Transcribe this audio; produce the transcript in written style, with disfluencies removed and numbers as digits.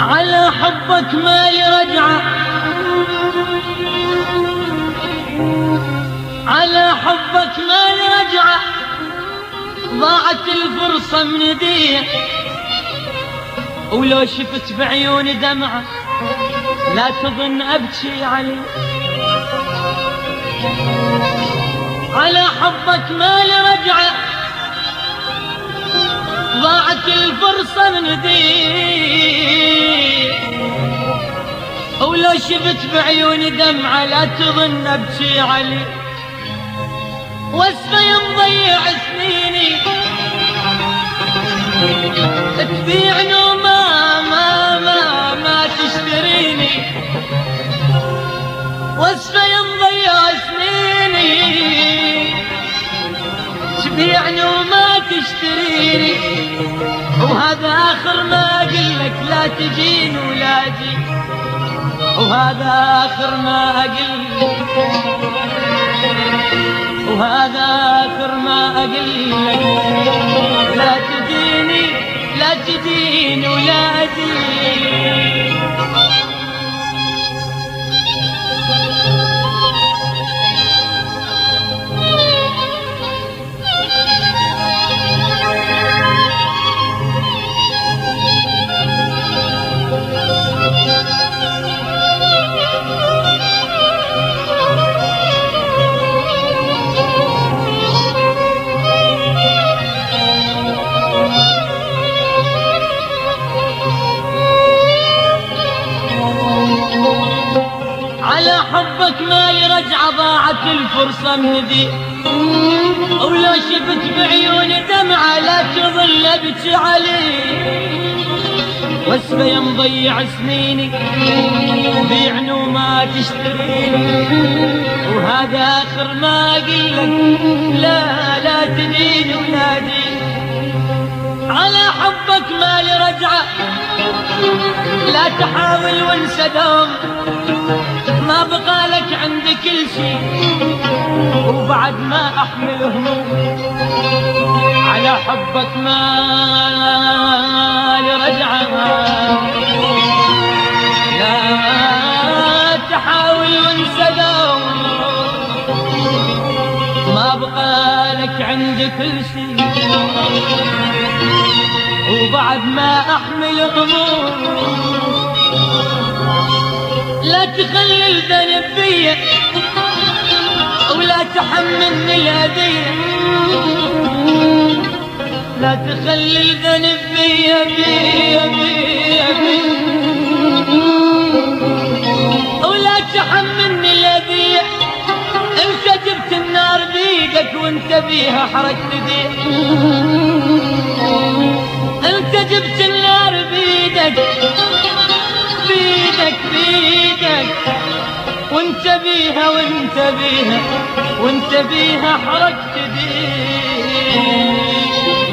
على حبك ما يرجع، على حبك ما يرجع، ضاعت الفرصة من يدي، ولو شفت بعيوني دمعة لا تظن أبكي عليه. على حبك ما يرجع، ضاعت الفرصة من يدي، ولو شفت بعيوني دمعة لا تظن أبكي عليه. واسفة مضيع سنيني تبيعني وما تشتريني، واسفة مضيع سنيني تبيعني وما تشتريني، وهذا آخر ما أقلك لا تجيني ولا أجي، وهذا آخر ما أقلك، وهذا آخر ما أقلك لا تجيني، لا تجيني ولا أجي. على حبك ما يرجع، ضاعت الفرصة من يدي، ولو شفت بعيوني دمعة لا تظل أبكي عليه. واسفة مضيع سنيني بيعني وما تشتريني، وهذا آخر ما أقلك لا تجيني ولا أجيني. على حبك ما يرجع، لا تحاول وانسى دوم، ما بقى لك عندي كل شي وبعد ما أحمل هموم. على حبك ما يرجع، لا تحاول وانسى دوم، ما بقى لك عندي كل شي وبعد ما أحمل هموم. لا تخلي الذنب بيا ولا تحملني الهدية، لا تخلي الذنب بيا ولا تحملني الهدية. انت جبت النار بيدك وانت بيها حركت دي، انت جبت النار بيدك وانت بيها حركت دي.